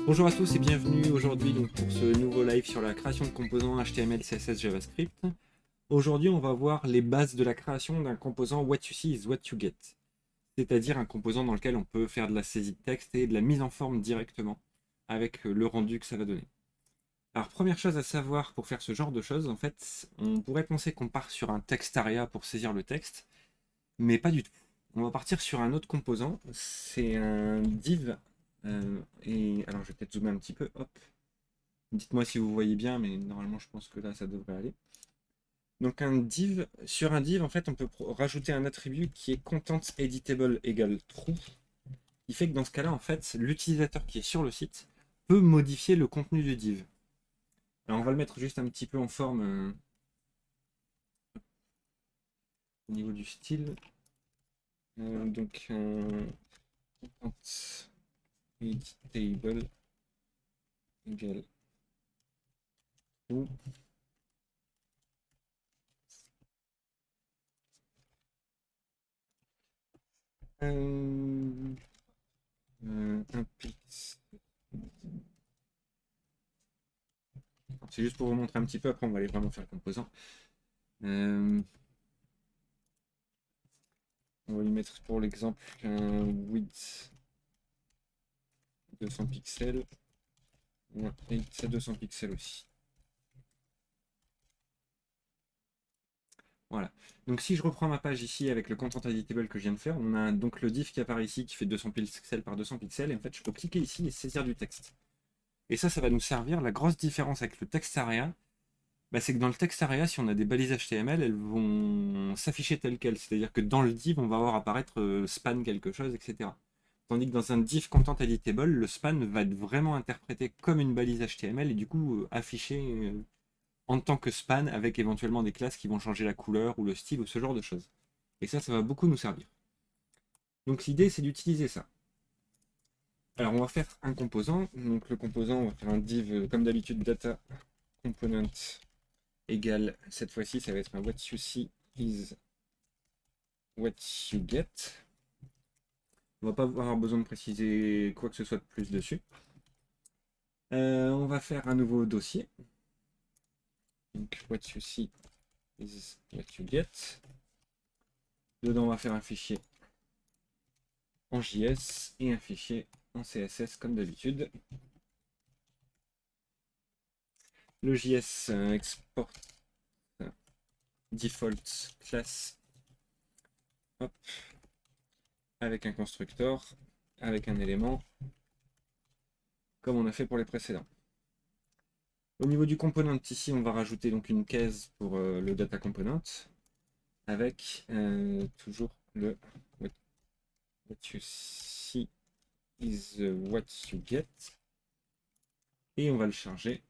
Bonjour à tous et bienvenue aujourd'hui donc pour ce nouveau live sur la création de composants HTML, CSS, JavaScript. Aujourd'hui, on va voir les bases de la création d'un composant What you see is what you get, c'est-à-dire un composant dans lequel on peut faire de la saisie de texte et de la mise en forme directement avec le rendu que ça va donner. Alors, première chose à savoir pour faire ce genre de choses, en fait, on pourrait penser qu'on part sur un textaria pour saisir le texte, mais pas du tout. On va partir sur un autre composant, c'est un div. Et alors, je vais peut-être zoomer un petit peu. Hop. Dites-moi si vous voyez bien, mais normalement, je pense que là, ça devrait aller. Donc, sur un div, en fait, on peut rajouter un attribut qui est content editable égale true, qui fait que dans ce cas-là, en fait, l'utilisateur qui est sur le site peut modifier le contenu du div. Alors, on va le mettre juste un petit peu en forme au niveau du style. Donc, content editable égale true. Un pix. C'est juste pour vous montrer un petit peu, après on va aller vraiment faire le composant. On va lui mettre pour l'exemple un width 200 pixels. Et c'est 200 pixels aussi. Voilà. Donc si je reprends ma page ici avec le content editable que je viens de faire, on a donc le div qui apparaît ici qui fait 200 pixels par 200 pixels. Et en fait, je peux cliquer ici et saisir du texte. Et ça va nous servir. La grosse différence avec le text area, c'est que dans le text area, si on a des balises HTML, elles vont s'afficher telles quelles. C'est-à-dire que dans le div, on va voir apparaître span quelque chose, etc. Tandis que dans un div content editable, le span va être vraiment interprété comme une balise HTML et du coup affiché en tant que span avec éventuellement des classes qui vont changer la couleur ou le style ou ce genre de choses. Et ça va beaucoup nous servir. Donc l'idée, c'est d'utiliser ça. Alors on va faire un composant. Donc le composant, on va faire un div comme d'habitude data component égale, cette fois-ci, ça va être un what you see is what you get. On va pas avoir besoin de préciser quoi que ce soit de plus dessus. On va faire un nouveau dossier. Donc what you see is what you get. Dedans, on va faire un fichier en JS et un fichier en CSS comme d'habitude. Le JS export default class, hop, avec un constructeur, avec un élément, comme on a fait pour les précédents. Au niveau du component, ici, on va rajouter donc une case pour le data component, avec toujours le what you see is what you get, et on va le charger.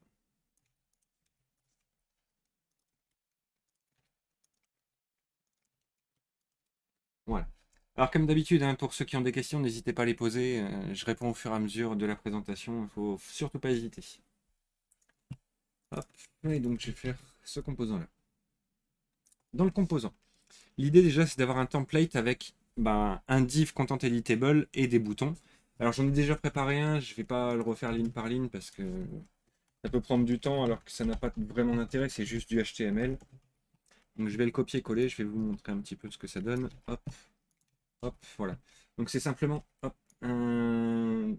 Voilà. Alors comme d'habitude, hein, pour ceux qui ont des questions, n'hésitez pas à les poser. Je réponds au fur et à mesure de la présentation. Il ne faut surtout pas hésiter. Hop. Et donc je vais faire ce composant-là. Dans le composant, l'idée déjà c'est d'avoir un template avec un div content editable et des boutons. Alors j'en ai déjà préparé un, je ne vais pas le refaire ligne par ligne parce que ça peut prendre du temps alors que ça n'a pas vraiment d'intérêt, c'est juste du HTML. Donc je vais le copier-coller, je vais vous montrer un petit peu ce que ça donne. Hop, hop, voilà. Donc c'est simplement hop,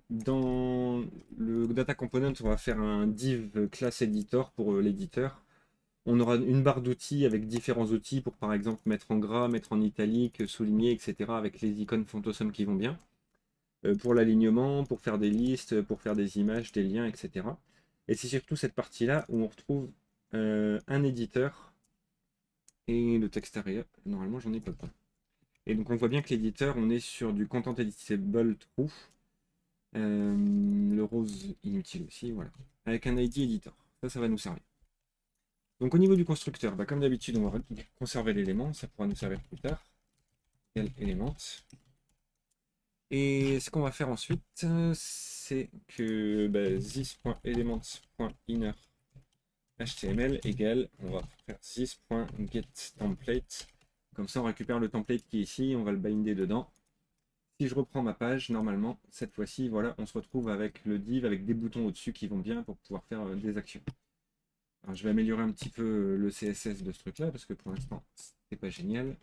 dans le data component, on va faire un div class editor pour l'éditeur. On aura une barre d'outils avec différents outils pour par exemple mettre en gras, mettre en italique, souligner, etc. avec les icônes Fontosum qui vont bien. Pour l'alignement, pour faire des listes, pour faire des images, des liens, etc. Et c'est surtout cette partie-là où on retrouve un éditeur et le texte area. Normalement, j'en ai pas. Et donc on voit bien que l'éditeur, on est sur du content editable true. Le rose inutile aussi, voilà. Avec un ID editor. Ça va nous servir. Donc au niveau du constructeur, comme d'habitude, on va conserver l'élément, ça pourra nous servir plus tard. Element. Et ce qu'on va faire ensuite, c'est que this.elements.inner HTML égale, on va faire this.getTemplate. Comme ça, on récupère le template qui est ici, on va le binder dedans. Si je reprends ma page, normalement, cette fois-ci, voilà, on se retrouve avec le div, avec des boutons au-dessus qui vont bien pour pouvoir faire des actions. Alors, je vais améliorer un petit peu le CSS de ce truc-là, parce que pour l'instant, c'est pas génial.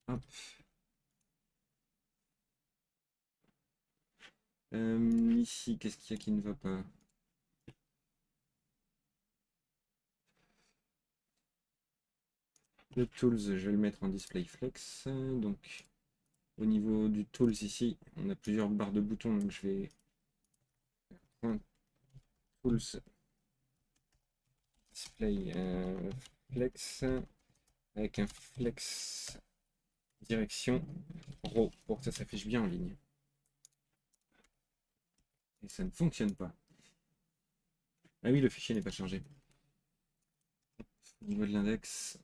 Hop. Ici, qu'est-ce qu'il y a qui ne va pas? Le tools, je vais le mettre en display flex. Donc, au niveau du tools ici, on a plusieurs barres de boutons, donc je vais faire tools display flex avec un flex direction row pour que ça s'affiche bien en ligne. Et ça ne fonctionne pas. Ah oui, le fichier n'est pas chargé. Au niveau de l'index,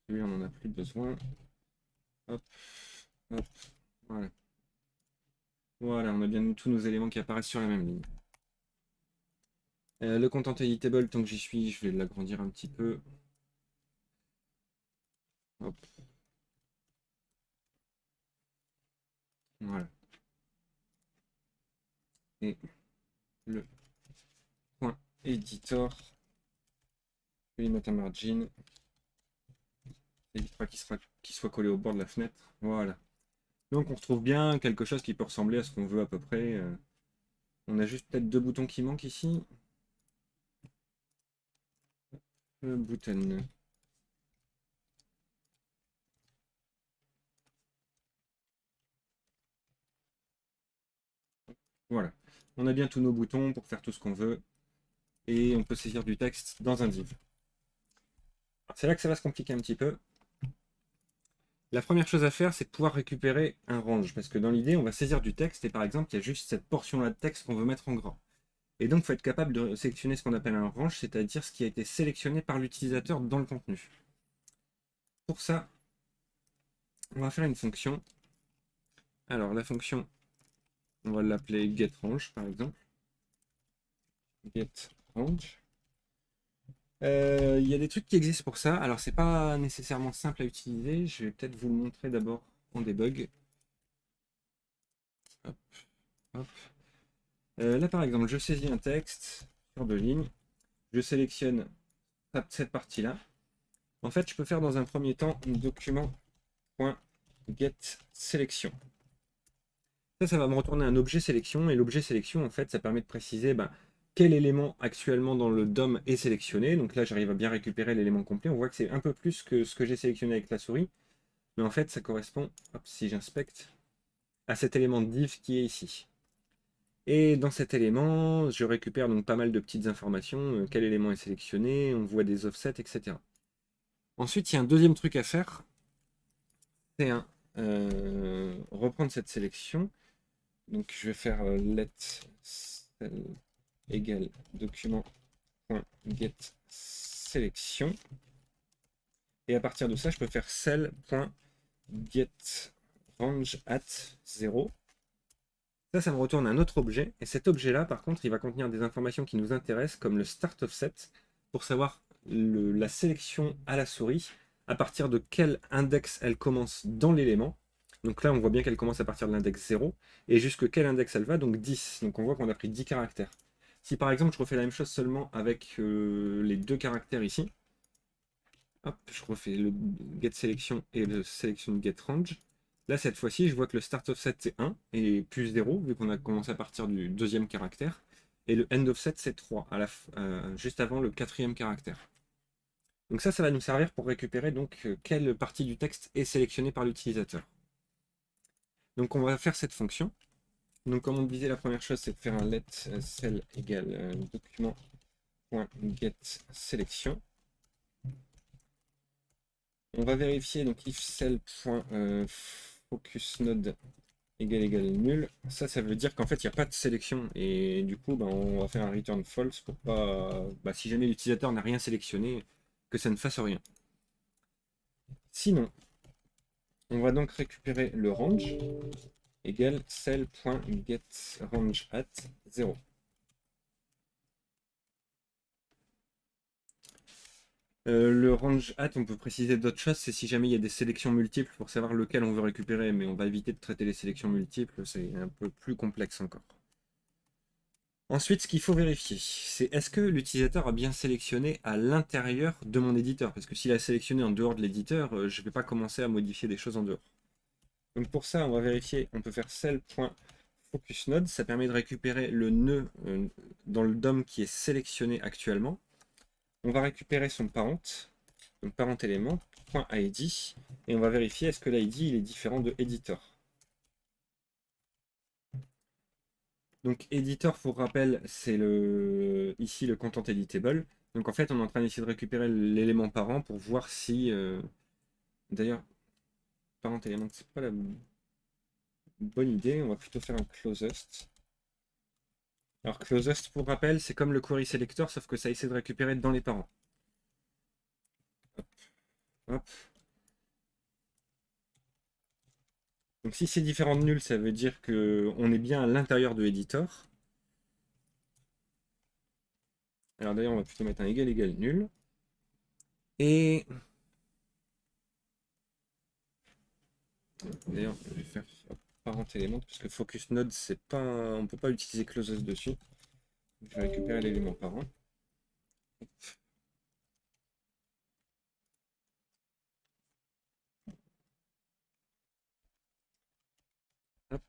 lui on en a plus besoin. Hop, hop, voilà. Voilà, on a bien tous nos éléments qui apparaissent sur la même ligne. Le content editable, tant que j'y suis, je vais l'agrandir un petit peu. Hop. Voilà. Et le point editor, je vais y mettre un margin. Ça évitera qu'il soit collé au bord de la fenêtre. Voilà. Donc on retrouve bien quelque chose qui peut ressembler à ce qu'on veut à peu près. On a juste peut-être deux boutons qui manquent ici. Le button. Voilà. On a bien tous nos boutons pour faire tout ce qu'on veut. Et on peut saisir du texte dans un div. C'est là que ça va se compliquer un petit peu. La première chose à faire, c'est de pouvoir récupérer un range. Parce que dans l'idée, on va saisir du texte et par exemple, il y a juste cette portion-là de texte qu'on veut mettre en grand. Et donc, il faut être capable de sélectionner ce qu'on appelle un range, c'est-à-dire ce qui a été sélectionné par l'utilisateur dans le contenu. Pour ça, on va faire une fonction. Alors, la fonction, on va l'appeler getRange, par exemple. GetRange. Il y a des trucs qui existent pour ça. Alors, c'est pas nécessairement simple à utiliser. Je vais peut-être vous le montrer d'abord en debug. Hop, hop. Là, par exemple, je saisis un texte sur deux lignes. Je sélectionne cette partie-là. En fait, je peux faire dans un premier temps un document.getSelection. Ça va me retourner un objet sélection. Et l'objet sélection, en fait, ça permet de préciser quel élément actuellement dans le DOM est sélectionné. Donc là, j'arrive à bien récupérer l'élément complet. On voit que c'est un peu plus que ce que j'ai sélectionné avec la souris. Mais en fait, ça correspond, hop, si j'inspecte, à cet élément de div qui est ici. Et dans cet élément, je récupère donc pas mal de petites informations. Quel élément est sélectionné, on voit des offsets, etc. Ensuite, il y a un deuxième truc à faire. C'est reprendre cette sélection. Donc je vais faire let cell égale document.getSelection. Et à partir de ça, je peux faire cell.getRange at 0. Ça me retourne un autre objet. Et cet objet-là, par contre, il va contenir des informations qui nous intéressent, comme le start offset, pour savoir la sélection à la souris, à partir de quel index elle commence dans l'élément. Donc là, on voit bien qu'elle commence à partir de l'index 0. Et jusque quel index elle va, donc 10. Donc on voit qu'on a pris 10 caractères. Si par exemple, je refais la même chose seulement avec les deux caractères ici, hop, je refais le get selection et le selection get range. Là, cette fois-ci, je vois que le start offset c'est 1 et plus 0, vu qu'on a commencé à partir du deuxième caractère. Et le end offset c'est 3, juste avant le quatrième caractère. Donc ça va nous servir pour récupérer donc quelle partie du texte est sélectionnée par l'utilisateur. Donc on va faire cette fonction. Donc comme on disait, la première chose c'est de faire un let cell égale document.getSelection. On va vérifier donc if cell.focusNode égale nul. Ça veut dire qu'en fait il n'y a pas de sélection et du coup on va faire un return false pour pas, si jamais l'utilisateur n'a rien sélectionné, que ça ne fasse rien. Sinon, on va donc récupérer le range égale cell.getRange at 0. Le range at, on peut préciser d'autres choses, c'est si jamais il y a des sélections multiples pour savoir lequel on veut récupérer, mais on va éviter de traiter les sélections multiples, c'est un peu plus complexe encore. Ensuite, ce qu'il faut vérifier, c'est est-ce que l'utilisateur a bien sélectionné à l'intérieur de mon éditeur? Parce que s'il a sélectionné en dehors de l'éditeur, je ne vais pas commencer à modifier des choses en dehors. Donc pour ça, on va vérifier, on peut faire cell.focusNode, ça permet de récupérer le nœud dans le DOM qui est sélectionné actuellement. On va récupérer son parent, donc parent élément, .id, et on va vérifier est-ce que l'id il est différent de editor. Donc editor, pour rappel, c'est ici le content editable. Donc en fait, on est en train d'essayer de récupérer l'élément parent pour voir si... D'ailleurs, parent élément, c'est pas la bonne idée. On va plutôt faire un closest. Alors closest, pour rappel, c'est comme le query selector, sauf que ça essaie de récupérer dans les parents. Hop. Hop. Donc si c'est différent de nul, ça veut dire qu'on est bien à l'intérieur de editor. Alors d'ailleurs, on va plutôt mettre un égal égal nul. Et d'ailleurs, je vais faire parent élément parce que focus node, c'est pas, on peut pas utiliser closest dessus. Je vais récupérer l'élément parent. Hop.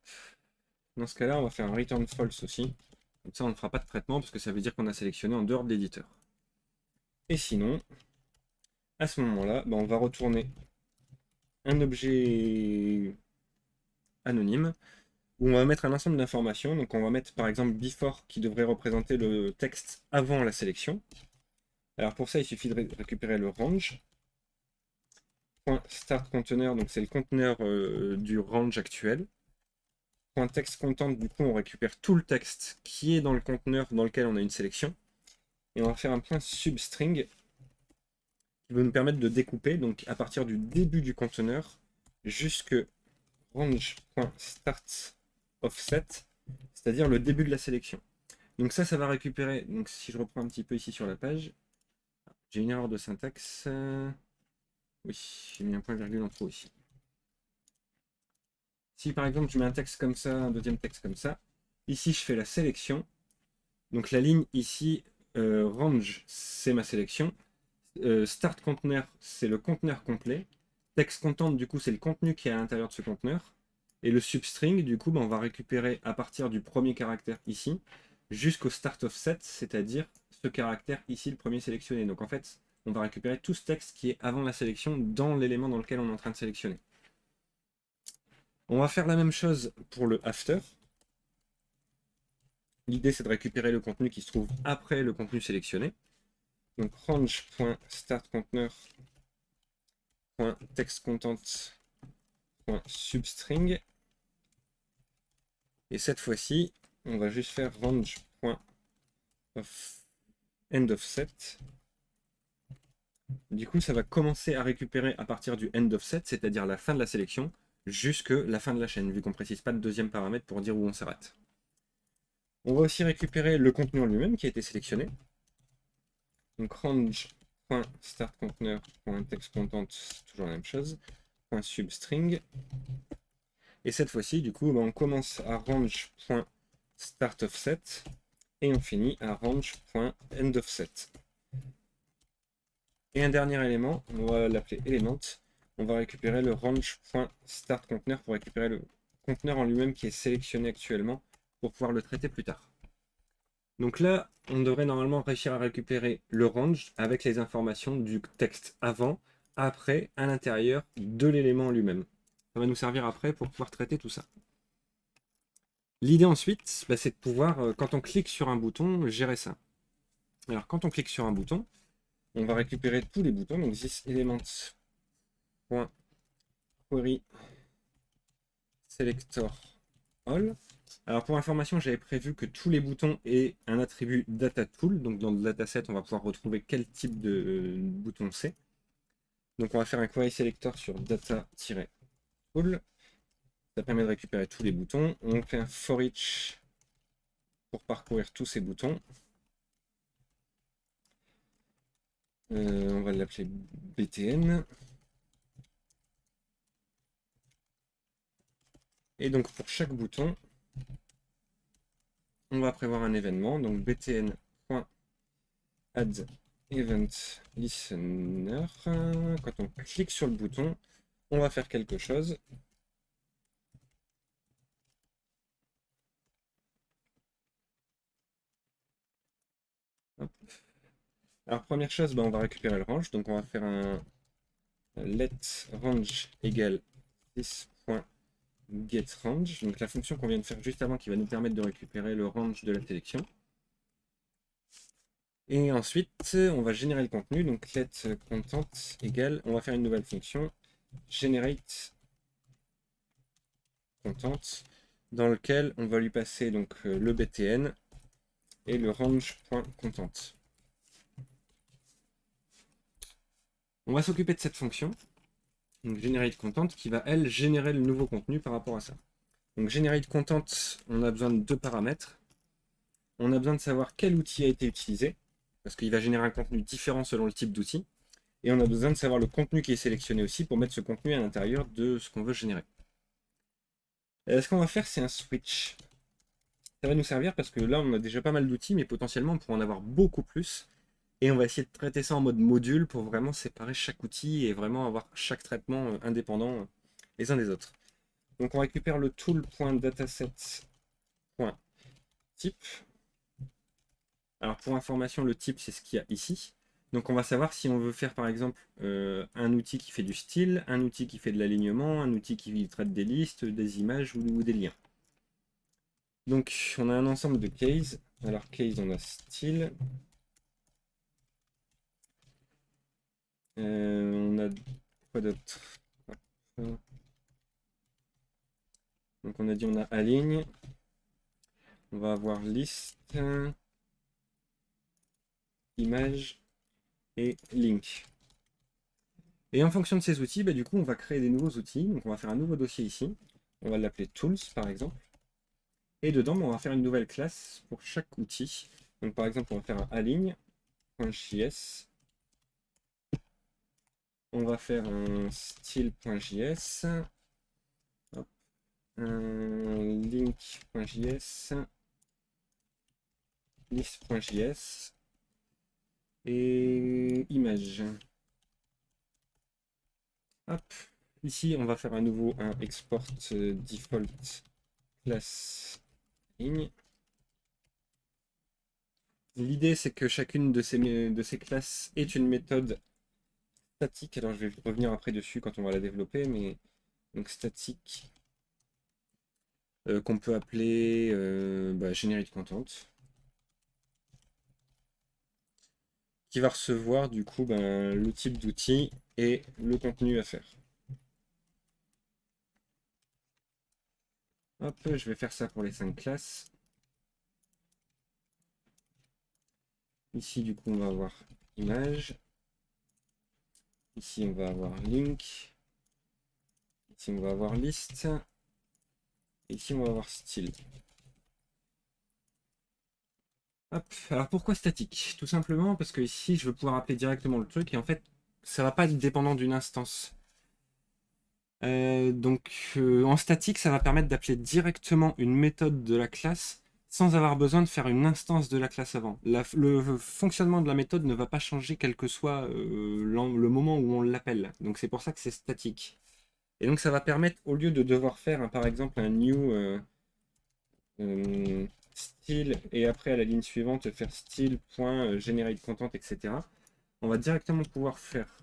Dans ce cas-là, on va faire un return false aussi. Comme ça, on ne fera pas de traitement parce que ça veut dire qu'on a sélectionné en dehors de l'éditeur. Et sinon, à ce moment-là, on va retourner un objet anonyme où on va mettre un ensemble d'informations. Donc on va mettre par exemple before qui devrait représenter le texte avant la sélection. Alors pour ça, il suffit de récupérer le range. .start container, donc c'est le conteneur du range actuel. .text content, du coup on récupère tout le texte qui est dans le conteneur dans lequel on a une sélection. Et on va faire un point substring qui va nous permettre de découper, donc à partir du début du conteneur jusque range.startOffset, c'est-à-dire le début de la sélection. Donc ça va récupérer, donc si je reprends un petit peu ici sur la page, j'ai une erreur de syntaxe. Oui, j'ai mis un point virgule en trop ici. Si par exemple je mets un texte comme ça, un deuxième texte comme ça, ici je fais la sélection. Donc la ligne ici, range, c'est ma sélection. Start conteneur, c'est le conteneur complet. Text content, du coup, c'est le contenu qui est à l'intérieur de ce conteneur. Et le substring, du coup, on va récupérer à partir du premier caractère ici, jusqu'au start offset, c'est-à-dire ce caractère ici, le premier sélectionné. Donc en fait, on va récupérer tout ce texte qui est avant la sélection dans l'élément dans lequel on est en train de sélectionner. On va faire la même chose pour le after. L'idée, c'est de récupérer le contenu qui se trouve après le contenu sélectionné. Donc range.startContent.textContent.substring. Et cette fois-ci, on va juste faire range.endOffset. Du coup, ça va commencer à récupérer à partir du endOffset, c'est-à-dire la fin de la sélection, jusque la fin de la chaîne, vu qu'on ne précise pas de deuxième paramètre pour dire où on s'arrête. On va aussi récupérer le contenu en lui-même qui a été sélectionné. Donc range.startConteneur.textContent, c'est toujours la même chose. .substring. Et cette fois-ci, du coup, on commence à range.startOffset et on finit à range.endOffset. Et un dernier élément, on va l'appeler element. On va récupérer le range.startConteneur pour récupérer le conteneur en lui-même qui est sélectionné actuellement pour pouvoir le traiter plus tard. Donc là, on devrait normalement réussir à récupérer le range avec les informations du texte avant, après, à l'intérieur de l'élément lui-même. Ça va nous servir après pour pouvoir traiter tout ça. L'idée ensuite, c'est de pouvoir, quand on clique sur un bouton, gérer ça. Alors quand on clique sur un bouton, on va récupérer tous les boutons, donc thisElements.query selector all. Alors pour information, j'avais prévu que tous les boutons aient un attribut data_tool. Donc dans le dataset, on va pouvoir retrouver quel type de bouton c'est. Donc on va faire un query selector sur data-tool. Ça permet de récupérer tous les boutons. On fait un for each pour parcourir tous ces boutons. On va l'appeler BTN. Et donc pour chaque bouton, on va prévoir un événement. Donc btn.add event listener. Quand on clique sur le bouton, on va faire quelque chose. Hop. Alors première chose, on va récupérer le range. Donc on va faire un let range égale this.getRange. Donc la fonction qu'on vient de faire juste avant qui va nous permettre de récupérer le range de la sélection. Et ensuite, on va générer le contenu. Donc let content égale, on va faire une nouvelle fonction generate content dans lequel on va lui passer donc le btn et le range.content. On va s'occuper de cette fonction, donc generate content, qui va elle générer le nouveau contenu par rapport à ça. Donc generate content, on a besoin de deux paramètres. On a besoin de savoir quel outil a été utilisé, parce qu'il va générer un contenu différent selon le type d'outil. Et on a besoin de savoir le contenu qui est sélectionné aussi pour mettre ce contenu à l'intérieur de ce qu'on veut générer. Ce qu'on va faire, c'est un switch. Ça va nous servir parce que là, on a déjà pas mal d'outils, mais potentiellement, on pourra en avoir beaucoup plus. Et on va essayer de traiter ça en mode module pour vraiment séparer chaque outil et vraiment avoir chaque traitement indépendant les uns des autres. Donc on récupère le tool.dataset.type. Alors pour information, le type, c'est ce qu'il y a ici. Donc on va savoir si on veut faire par exemple un outil qui fait du style, un outil qui fait de l'alignement, un outil qui traite des listes, des images ou des liens. Donc on a un ensemble de case. Alors case, on a style. On a quoi d'autre? Donc on a dit on a aligne. On va avoir liste, image et link. Et en fonction de ces outils, du coup on va créer des nouveaux outils. Donc on va faire un nouveau dossier ici. On va l'appeler tools par exemple. Et dedans, on va faire une nouvelle classe pour chaque outil. Donc par exemple, on va faire un aligne.js. On va faire un style.js. Un link.js. List.js. Et image. Hop. Ici, on va faire à nouveau un export default class ligne. L'idée, c'est que chacune de ces classes est une méthode statique. Alors, je vais revenir après dessus quand on va la développer, mais donc statique qu'on peut appeler generate content, qui va recevoir du coup le type d'outil et le contenu à faire. Hop, je vais faire ça pour les 5 classes. Ici, du coup, on va avoir image. Ici, on va avoir link. Ici, on va avoir liste. Ici, on va avoir style. Hop. Alors, pourquoi statique? Tout simplement parce que ici, je veux pouvoir appeler directement le truc et en fait, ça va pas être dépendant d'une instance. En statique, ça va permettre d'appeler directement une méthode de la classe sans avoir besoin de faire une instance de la classe avant. Le fonctionnement de la méthode ne va pas changer quel que soit le moment où on l'appelle. Donc c'est pour ça que c'est statique. Et donc ça va permettre, au lieu de devoir faire par exemple un new style et après à la ligne suivante faire style.generate_content, etc. On va directement pouvoir faire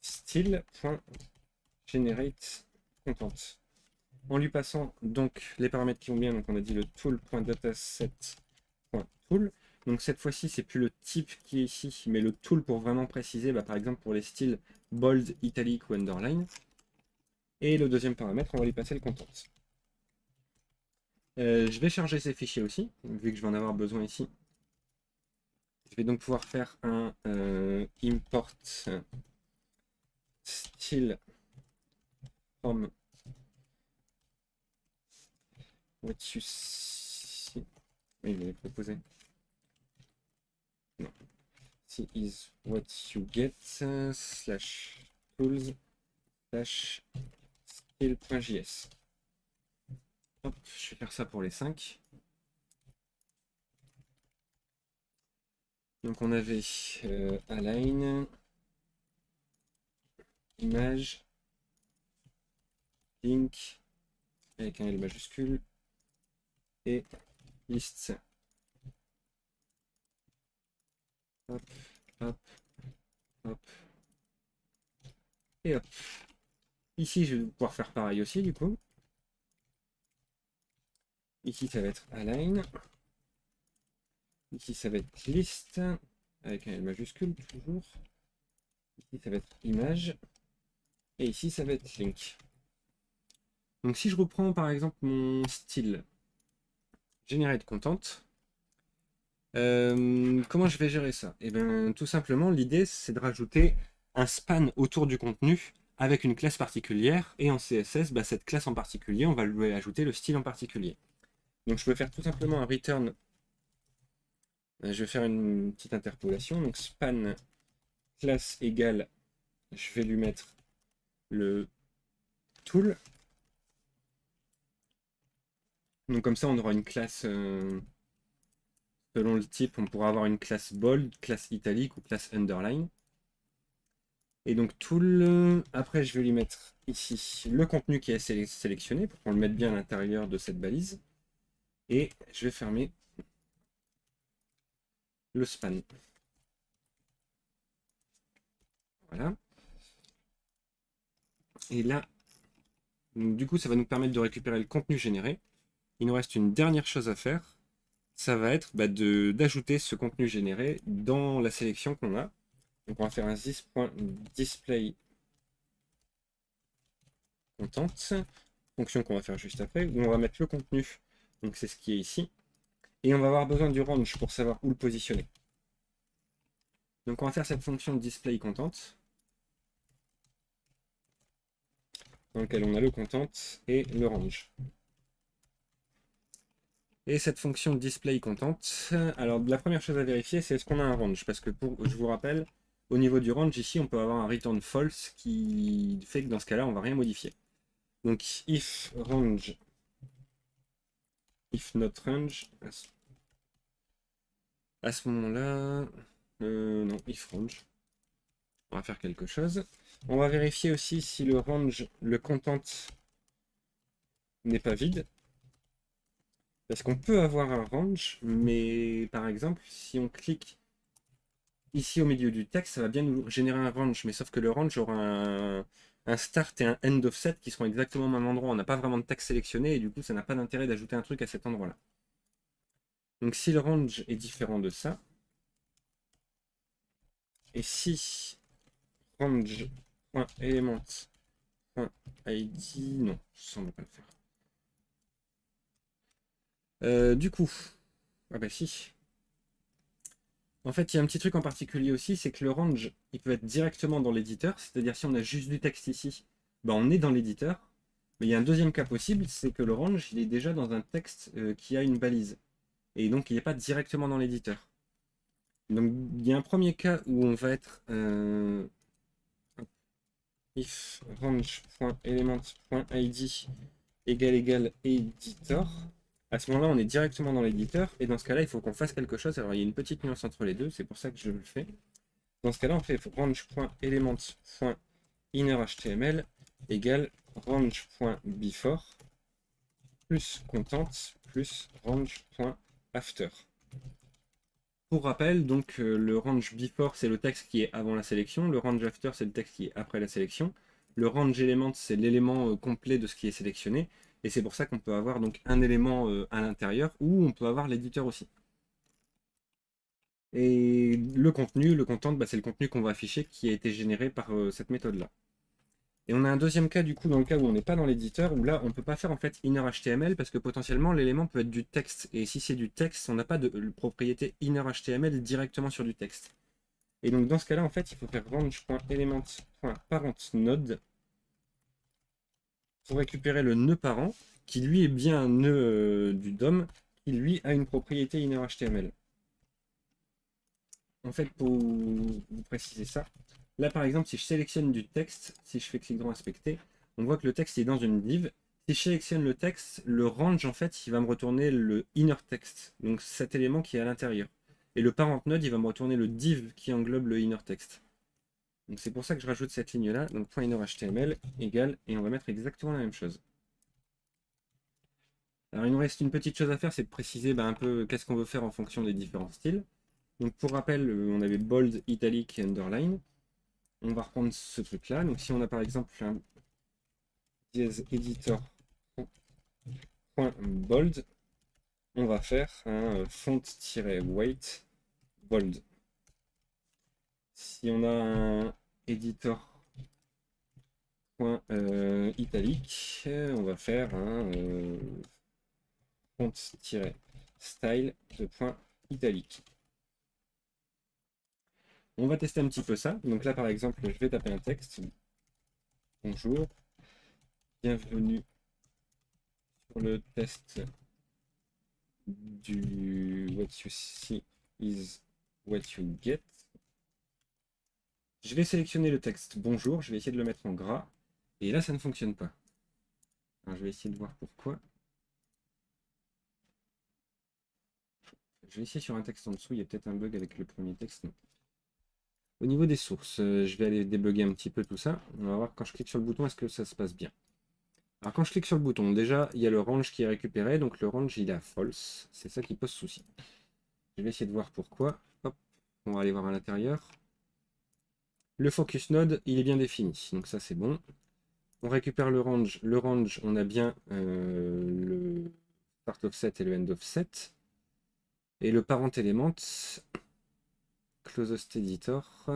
style.generate_content en lui passant donc les paramètres qui vont bien. Donc on a dit le tool.dataset.tool. Donc cette fois-ci, c'est plus le type qui est ici, mais le tool pour vraiment préciser, par exemple pour les styles bold, italic ou underline. Et le deuxième paramètre, on va lui passer le content. Je vais charger ces fichiers aussi, vu que je vais en avoir besoin ici. Je vais donc pouvoir faire un import style from what you see. Oui, il m'avait proposé. Non. property is what you get slash tools slash scale.js. Hop, je vais faire ça pour les 5. Donc on avait align, image, link avec un L majuscule et list. Hop, hop, hop. Et hop. Ici, je vais pouvoir faire pareil aussi, du coup. Ici, ça va être align. Ici, ça va être list, avec un L majuscule, toujours. Ici, ça va être image. Et ici, ça va être link. Donc, si je reprends, par exemple, mon style generate content, comment je vais gérer ça? Eh bien, tout simplement, l'idée, c'est de rajouter un span autour du contenu avec une classe particulière. Et en CSS, bah, cette classe en particulier, on va lui ajouter le style en particulier. Donc, je peux faire tout simplement un return. Je vais faire une petite interpolation. Donc, span classe égale, je vais lui mettre le tool. Donc, comme ça, on aura une classe... selon le type, on pourra avoir une classe bold, classe italique ou classe underline. Et donc tool, après je vais lui mettre ici le contenu qui est sélectionné pour qu'on le mette bien à l'intérieur de cette balise. Et je vais fermer le span. Voilà. Et là, du coup, ça va nous permettre de récupérer le contenu généré. Il nous reste une dernière chose à faire. Ça va être d'ajouter ce contenu généré dans la sélection qu'on a. Donc on va faire un this.display content, fonction qu'on va faire juste après, où on va mettre le contenu. Donc c'est ce qui est ici. Et on va avoir besoin du range pour savoir où le positionner. Donc on va faire cette fonction display content, dans laquelle on a le content et le range. Et cette fonction display content, alors la première chose à vérifier, c'est est-ce qu'on a un range, parce que je vous rappelle, au niveau du range, ici, on peut avoir un return false qui fait que dans ce cas-là, on ne va rien modifier. Donc if range, if not range, à ce moment-là, non, if range, on va faire quelque chose. On va vérifier aussi si le range, le content n'est pas vide. Parce qu'on peut avoir un range, mais par exemple, si on clique ici au milieu du texte, ça va bien nous générer un range, mais sauf que le range aura un start et un end offset qui seront exactement au même endroit. On n'a pas vraiment de texte sélectionné et du coup, ça n'a pas d'intérêt d'ajouter un truc à cet endroit-là. Donc si le range est différent de ça, et si range.element.id, non, ça on ne va pas le faire. Du coup, ah bah si. En fait, il y a un petit truc en particulier aussi, c'est que le range, il peut être directement dans l'éditeur, c'est-à-dire si on a juste du texte ici, bah on est dans l'éditeur. Mais il y a un deuxième cas possible, c'est que le range, il est déjà dans un texte qui a une balise. Et donc, il n'est pas directement dans l'éditeur. Donc, il y a un premier cas où on va être if range.element.id égale editor. À ce moment-là, on est directement dans l'éditeur. Et dans ce cas-là, il faut qu'on fasse quelque chose. Alors, il y a une petite nuance entre les deux. C'est pour ça que je le fais. Dans ce cas-là, on fait range.element.innerhtml égale range.before plus content plus range.after. Pour rappel, donc le range before c'est le texte qui est avant la sélection, le range after c'est le texte qui est après la sélection, le range element c'est l'élément complet de ce qui est sélectionné, et c'est pour ça qu'on peut avoir donc un élément à l'intérieur ou on peut avoir l'éditeur aussi. Et le contenu, le content, bah, c'est le contenu qu'on va afficher qui a été généré par cette méthode-là. Et on a un deuxième cas du coup dans le cas où on n'est pas dans l'éditeur, où là on ne peut pas faire en fait inner HTML parce que potentiellement l'élément peut être du texte. Et si c'est du texte, on n'a pas de propriété inner HTML directement sur du texte. Et donc dans ce cas-là, en fait, il faut faire range.element.parentNode pour récupérer le nœud parent, qui lui est bien un nœud du DOM, qui lui a une propriété inner HTML. en fait, pour vous préciser ça, là par exemple, si je sélectionne du texte, si je fais clic droit inspecter, on voit que le texte est dans une div. Si je sélectionne le texte, le range, en fait, il va me retourner le inner text, donc cet élément qui est à l'intérieur. Et le parent node, il va me retourner le div qui englobe le inner text. Donc c'est pour ça que je rajoute cette ligne-là, donc .innerHTML égale, et on va mettre exactement la même chose. Alors il nous reste une petite chose à faire, c'est de préciser un peu qu'est-ce qu'on veut faire en fonction des différents styles. Donc pour rappel, on avait bold, italic et underline. On va reprendre ce truc-là. Donc si on a par exemple un dièse editor.bold, on va faire un font-weight bold. Si on a un editor.italic, on va faire un font-style de point italique. On va tester un petit peu ça. Donc là, par exemple, je vais taper un texte. Bonjour, bienvenue sur le test du What you see is what you get. Je vais sélectionner le texte bonjour, je vais essayer de le mettre en gras. Et là, ça ne fonctionne pas. Alors, je vais essayer de voir pourquoi. Je vais essayer sur un texte en dessous, il y a peut-être un bug avec le premier texte. Non. Au niveau des sources, je vais aller débugger un petit peu tout ça. On va voir quand je clique sur le bouton, est-ce que ça se passe bien. Alors quand je clique sur le bouton, déjà, il y a le range qui est récupéré, donc le range, il est à false. C'est ça qui pose souci. Je vais essayer de voir pourquoi. Hop, on va aller voir à l'intérieur. Le focus node, il est bien défini, donc ça c'est bon. On récupère le range. Le range, on a bien le start offset et le end offset. Et le parent element, closest editor,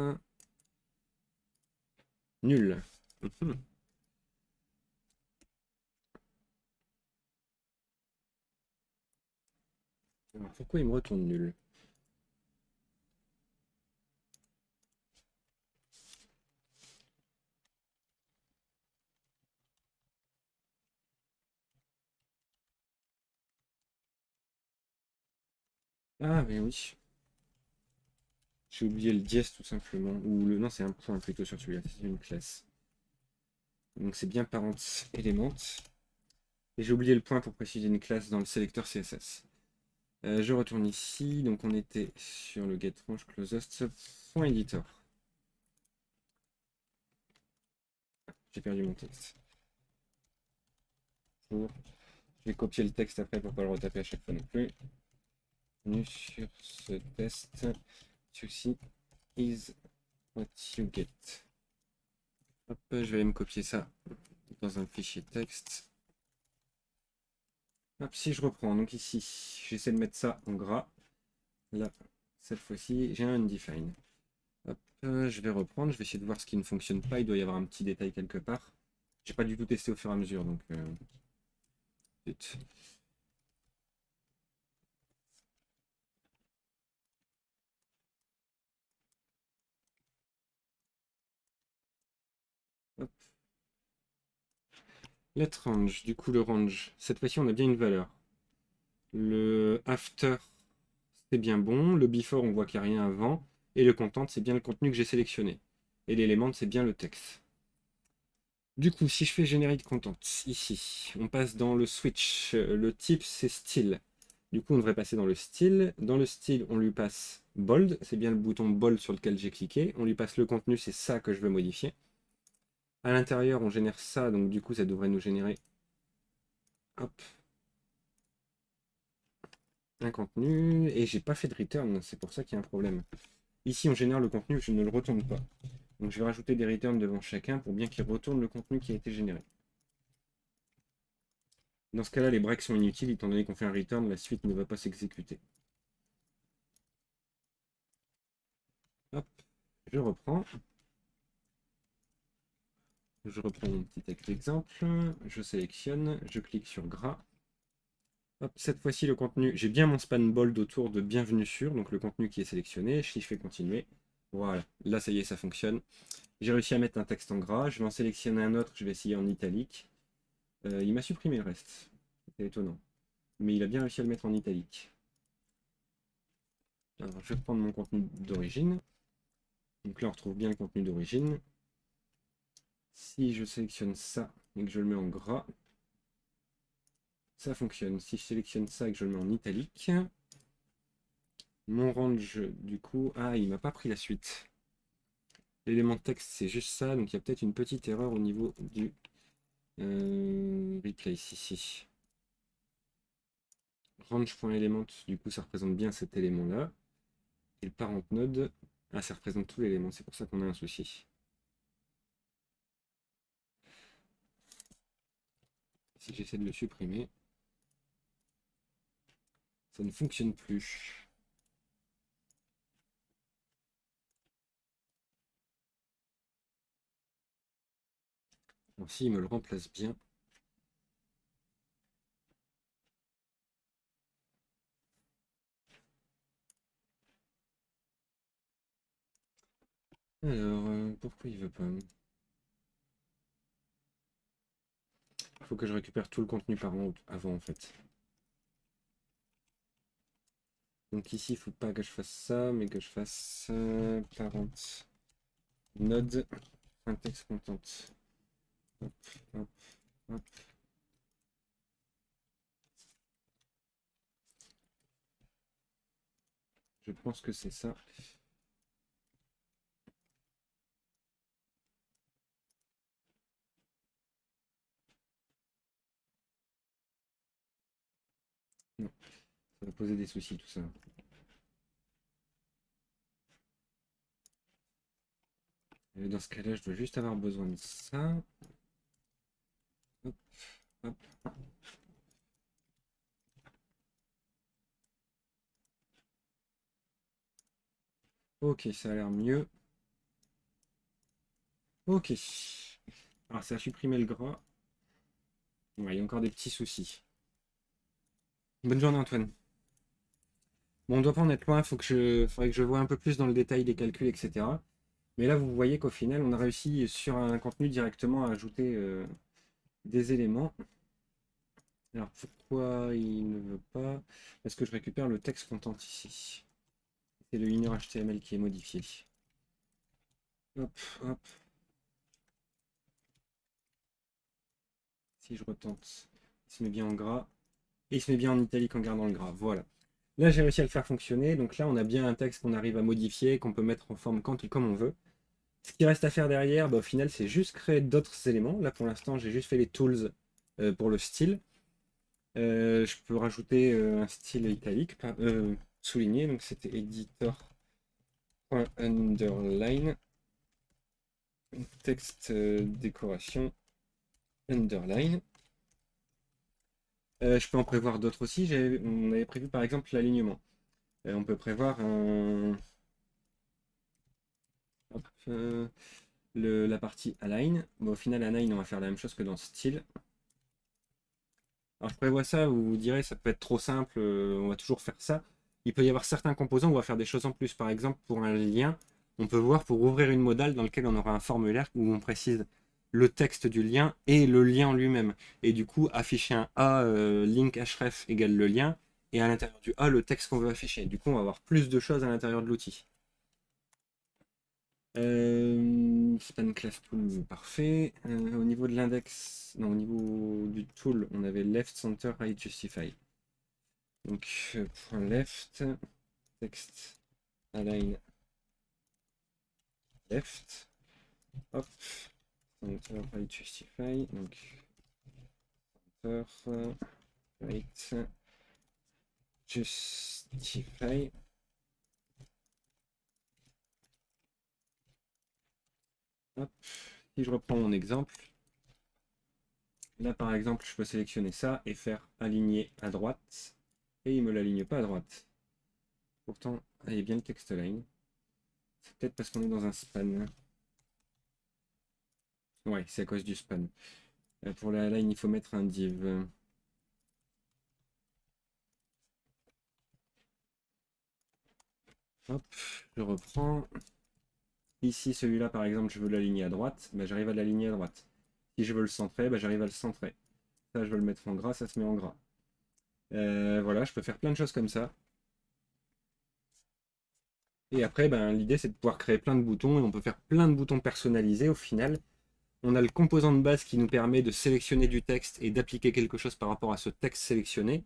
nul. Alors, pourquoi il me retourne nul? Ah, mais oui. J'ai oublié le dièse tout simplement. Ou le. Non, c'est un point plutôt sur celui-là. C'est une classe. Donc c'est bien parent element. Et j'ai oublié le point pour préciser une classe dans le sélecteur CSS. Je retourne ici. Donc on était sur le getRange closest point editor. J'ai perdu mon texte. Je vais copier le texte après pour pas le retaper à chaque fois non plus. Bienvenue sur ce test. Ceci is what you get. Hop, je vais aller me copier ça dans un fichier texte. Hop, si je reprends, donc ici, j'essaie de mettre ça en gras. Là, cette fois-ci, j'ai un undefined. Hop, je vais reprendre, je vais essayer de voir ce qui ne fonctionne pas. Il doit y avoir un petit détail quelque part. J'ai pas du tout testé au fur et à mesure, donc... Zut. Hop. Let range, du coup le range. Cette fois-ci, on a bien une valeur. Le after, c'est bien bon. Le before, on voit qu'il n'y a rien avant. Et le content, c'est bien le contenu que j'ai sélectionné. Et l'élément, c'est bien le texte. Du coup, si je fais générique content, ici, on passe dans le switch. Le type, c'est style. Du coup, on devrait passer dans le style. Dans le style, on lui passe bold. C'est bien le bouton bold sur lequel j'ai cliqué. On lui passe le contenu, c'est ça que je veux modifier. À l'intérieur, on génère ça. Donc, du coup, ça devrait nous générer... Hop, un contenu. Et j'ai pas fait de return. C'est pour ça qu'il y a un problème. Ici, on génère le contenu, je ne le retourne pas. Donc, je vais rajouter des returns devant chacun pour bien qu'il retourne le contenu qui a été généré. Dans ce cas-là, les breaks sont inutiles, étant donné qu'on fait un return, la suite ne va pas s'exécuter. Hop, je reprends. Je reprends mon petit texte d'exemple. Je sélectionne, je clique sur gras. Hop, cette fois-ci, le contenu, j'ai bien mon span bold autour de bienvenue sur, donc le contenu qui est sélectionné. Si je fais continuer, voilà, là ça y est, ça fonctionne. J'ai réussi à mettre un texte en gras. Je vais en sélectionner un autre, je vais essayer en italique. Il m'a supprimé le reste. C'est étonnant. Mais il a bien réussi à le mettre en italique. Alors, je vais prendre mon contenu d'origine. Donc là, on retrouve bien le contenu d'origine. Si je sélectionne ça et que je le mets en gras, ça fonctionne. Si je sélectionne ça et que je le mets en italique, mon range, du coup, ah, il m'a pas pris la suite. L'élément texte, c'est juste ça, donc il y a peut-être une petite erreur au niveau du replace ici. Range.element, du coup, ça représente bien cet élément-là. Et le parent node, ah, ça représente tout l'élément, c'est pour ça qu'on a un souci. Si j'essaie de le supprimer, ça ne fonctionne plus. Alors s'il me le remplace bien, alors, pourquoi il veut pas? Il faut que je récupère tout le contenu avant en fait. Donc ici, il ne faut pas que je fasse ça, mais que je fasse parent node index content. Hop, hop, hop. Je pense que c'est ça. Non, ça va poser des soucis tout ça. Et dans ce cas-là, je dois juste avoir besoin de ça. Hop, hop. Ok, ça a l'air mieux. Ok. Alors, ça a supprimé le gras. Ouais, il y a encore des petits soucis. Bonne journée, Antoine. Bon, on ne doit pas en être loin. Faudrait que je vois un peu plus dans le détail des calculs, etc. Mais là, vous voyez qu'au final, on a réussi sur un contenu directement à ajouter des éléments. Alors, pourquoi il ne veut pas? Parce que je récupère le texte content ici. C'est le inner HTML qui est modifié. Hop, hop. Si je retente, il se met bien en gras. Et il se met bien en italique en gardant le gras. Voilà. Là, j'ai réussi à le faire fonctionner. Donc là, on a bien un texte qu'on arrive à modifier, qu'on peut mettre en forme comme on veut. Ce qui reste à faire derrière, bah, au final, c'est juste créer d'autres éléments. Là, pour l'instant, j'ai juste fait les tools pour le style. Je peux rajouter un style italique, souligné. Donc c'était editor.underline, texte décoration underline. Je peux en prévoir d'autres aussi. On avait prévu par exemple l'alignement. On peut prévoir hop, la partie align. Bon, au final, align, on va faire la même chose que dans style. Alors, je prévois ça, vous vous direz, ça peut être trop simple, on va toujours faire ça. Il peut y avoir certains composants où on va faire des choses en plus. Par exemple, pour un lien, on peut voir pour ouvrir une modale dans lequel on aura un formulaire où on précise le texte du lien et le lien en lui-même. Et du coup, afficher un A link href égale le lien, et à l'intérieur du A, le texte qu'on veut afficher. Du coup, on va avoir plus de choses à l'intérieur de l'outil. Span class tool, parfait. Au niveau de l'index, non, au niveau du tool, on avait left center right justify. Donc, point left, text align left, hop, center right justify, donc center right justify. Hop. Si je reprends mon exemple, là par exemple, je peux sélectionner ça et faire aligner à droite, et il me l'aligne pas à droite. Pourtant, il y a bien le text line. C'est peut-être parce qu'on est dans un span. Ouais, c'est à cause du span. Pour la line, il faut mettre un div. Hop, je reprends. Ici, celui-là, par exemple, je veux l'aligner à droite. Bah, j'arrive à l'aligner à droite. Si je veux le centrer, bah, j'arrive à le centrer. Ça, je veux le mettre en gras, ça se met en gras. Voilà, je peux faire plein de choses comme ça. Et après, ben, l'idée c'est de pouvoir créer plein de boutons et on peut faire plein de boutons personnalisés au final. On a le composant de base qui nous permet de sélectionner du texte et d'appliquer quelque chose par rapport à ce texte sélectionné.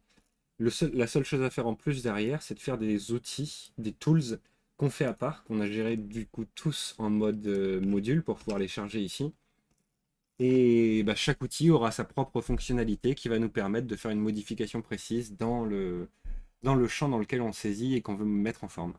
La seule chose à faire en plus derrière, c'est de faire des outils, des tools qu'on fait à part, qu'on a géré du coup tous en mode module pour pouvoir les charger ici. Et bah, chaque outil aura sa propre fonctionnalité qui va nous permettre de faire une modification précise dans le champ dans lequel on saisit et qu'on veut mettre en forme.